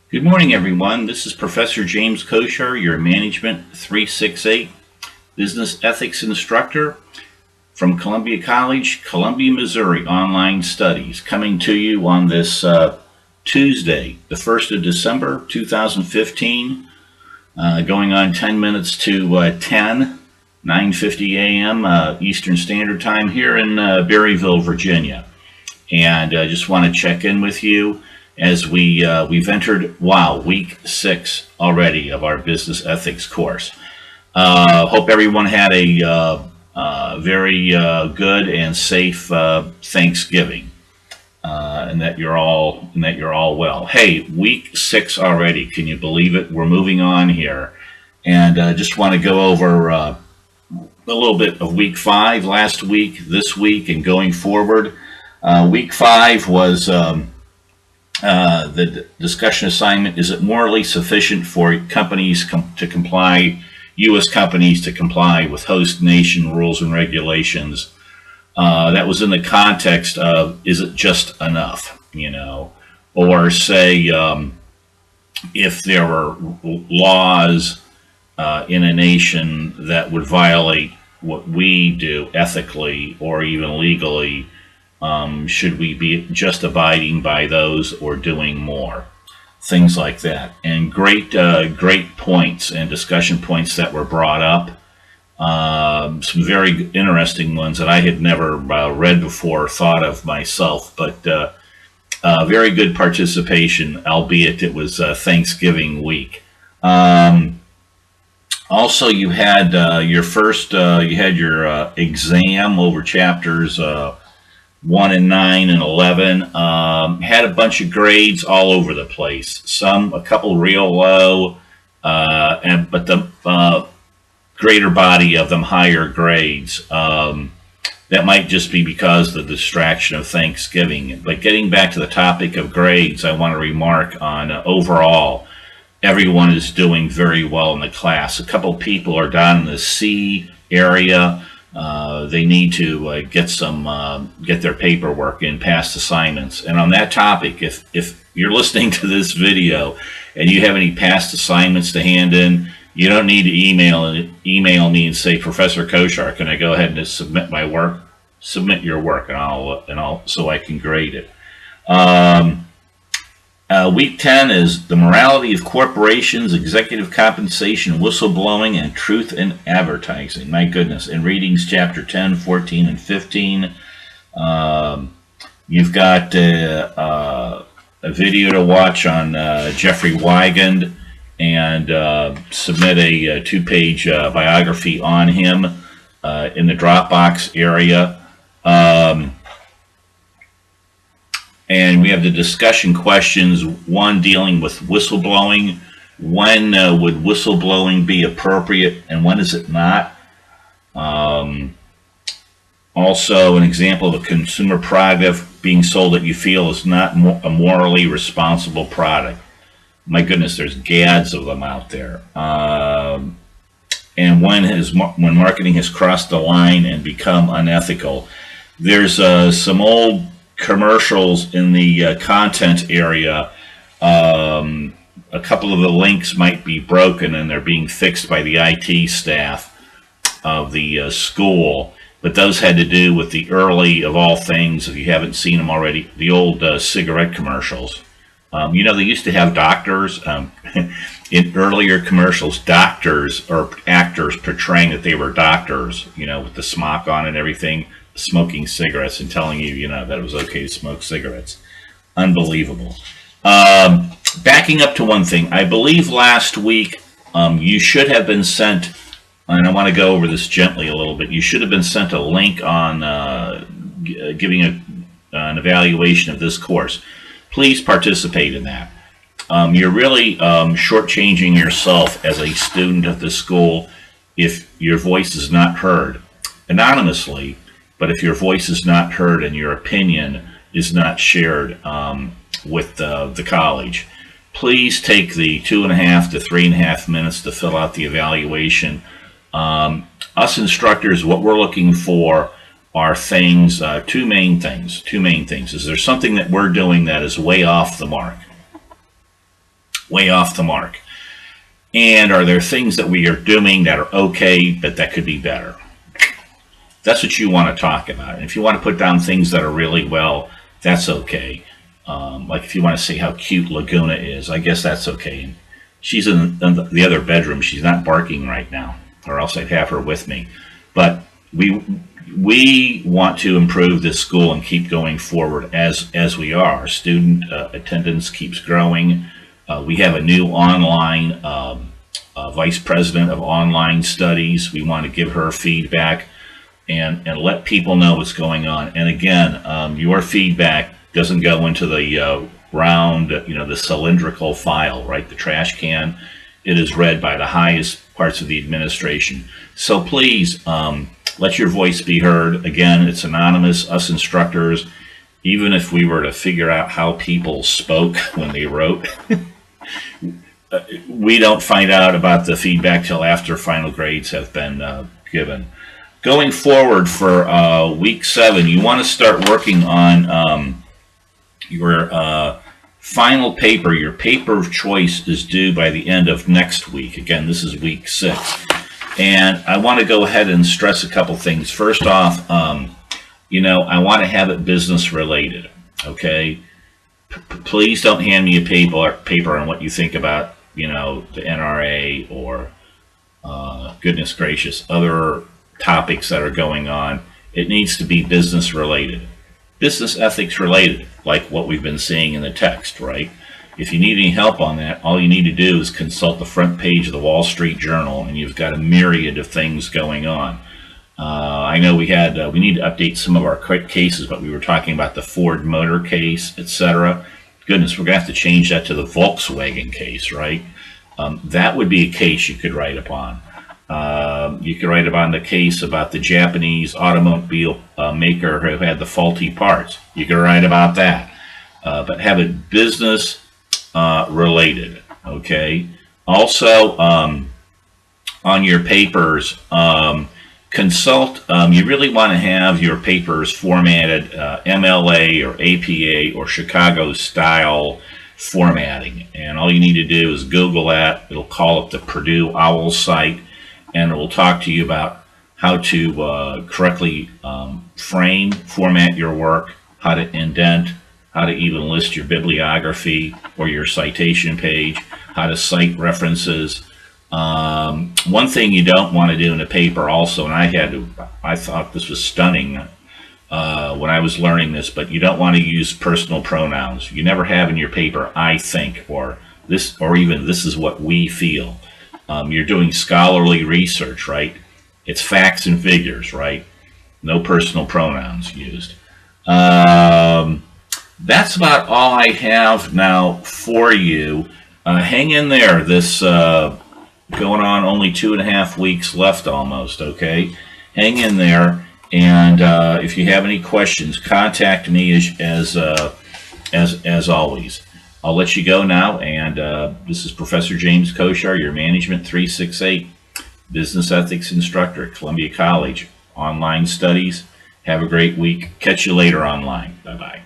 Good morning, everyone. This is Professor James Koshar, your Management 368 Business Ethics Instructor from Columbia College, Columbia, Missouri, Online Studies, coming to you on this Tuesday, the 1st of December, 2015, going on 10 minutes to 9:50 a.m. Eastern Standard Time here in Berryville, Virginia. And I just want to check in with you as we've entered, week 6 already of our business ethics course. Hope everyone had a very good and safe Thanksgiving, and that you're all well. Hey, week 6 already. Can you believe it? We're moving on here, and just want to go over a little bit of week 5 last week, this week, and going forward. Week 5 was the discussion assignment. Is it morally sufficient for companies to comply, U.S. companies to comply with host nation rules and regulations? That was in the context of, is it just enough, or say if there were laws in a nation that would violate what we do ethically or even legally, should we be just abiding by those or doing more? Things like that. And great points and discussion points that were brought up. Some very interesting ones that I had never read before or thought of myself, but very good participation, albeit it was Thanksgiving week. Also, you had your exam over chapters 1 and 9 and 11, had a bunch of grades all over the place. A couple real low, but the greater body of them higher grades. That might just be because of the distraction of Thanksgiving. But getting back to the topic of grades, I want to remark on overall, everyone is doing very well in the class. A couple people are down in the C area. They need to get their paperwork in, past assignments. And on that topic, if you're listening to this video and you have any past assignments to hand in, you don't need to email me and say, Professor Koshar, can I go ahead and submit my work? Submit your work, and I'll so I can grade it. Week 10 is the morality of corporations, executive compensation, whistleblowing, and truth in advertising. My goodness. In readings, chapter 10, 14, and 15. You've got a video to watch on Jeffrey Wigand, and submit a 2-page biography on him in the Dropbox area. And we have the discussion questions, one dealing with whistleblowing. When would whistleblowing be appropriate and when is it not? Also, an example of a consumer product being sold that you feel is not a morally responsible product. My goodness, there's gads of them out there. And when marketing has crossed the line and become unethical. There's some old commercials in the content area. A couple of the links might be broken and they're being fixed by the IT staff of the school, but those had to do with the early of all things, if you haven't seen them already, the old cigarette commercials. They used to have doctors in earlier commercials, doctors or actors portraying that they were doctors, with the smock on and everything, smoking cigarettes and telling you, that it was okay to smoke cigarettes. Unbelievable. Backing up to one thing, I believe last week you should have been sent, and I want to go over this gently a little bit, you should have been sent a link on giving an evaluation of this course. Please participate in that. You're really shortchanging yourself as a student of the school if your voice is not heard anonymously, but if your voice is not heard and your opinion is not shared with the college. Please take the 2.5 to 3.5 minutes to fill out the evaluation. Us instructors, what we're looking for are things, two main things. Is there something that we're doing that is way off the mark? way off the mark? And are there things that we are doing that are okay, but that could be better? That's what you want to talk about. And if you want to put down things that are really well, that's okay. Like if you want to say how cute Laguna is, I guess that's okay. And she's in the other bedroom. She's not barking right now, or else I'd have her with me. But we want to improve this school and keep going forward as we are. Student attendance keeps growing. We have a new online vice president of online studies. We want to give her feedback and let people know what's going on. And again, your feedback doesn't go into the round, the cylindrical file, right? The trash can. It is read by the highest parts of the administration. So please, let your voice be heard. Again, it's anonymous, us instructors. Even if we were to figure out how people spoke when they wrote, we don't find out about the feedback till after final grades have been given. Going forward for week 7, you want to start working on your final paper. Your paper of choice is due by the end of next week. Again, this is week 6. And I want to go ahead and stress a couple things. First off, I want to have it business related, okay? Please don't hand me a paper on what you think about, the NRA or, goodness gracious, other topics that are going on. It needs to be business related, business ethics related, like what we've been seeing in the text, right? If you need any help on that, all you need to do is consult the front page of the Wall Street Journal, and you've got a myriad of things going on. I know we need to update some of our cases, but we were talking about the Ford Motor case, etc. Goodness, we're going to have to change that to the Volkswagen case, right? That would be a case you could write upon. You could write upon the case about the Japanese automobile maker who had the faulty parts. You could write about that. But have it business related, okay? Also, on your papers, consult, you really want to have your papers formatted MLA or APA or Chicago style formatting. And all you need to do is Google that. It'll call up the Purdue OWL site, and it will talk to you about how to correctly format your work, how to indent, how to even list your bibliography or your citation page, how to cite references. One thing you don't want to do in a paper also, and I thought this was stunning when I was learning this, but you don't want to use personal pronouns. You never have in your paper, I think, or this, or even this is what we feel. You're doing scholarly research, right? It's facts and figures, right? No personal pronouns used. That's about all I have now for you. Hang in there. This going on only 2.5 weeks left almost, okay? Hang in there. And if you have any questions, contact me as always. I'll let you go now. And this is Professor James Koshar, your Management 368 Business Ethics Instructor at Columbia College. Online studies. Have a great week. Catch you later online. Bye-bye.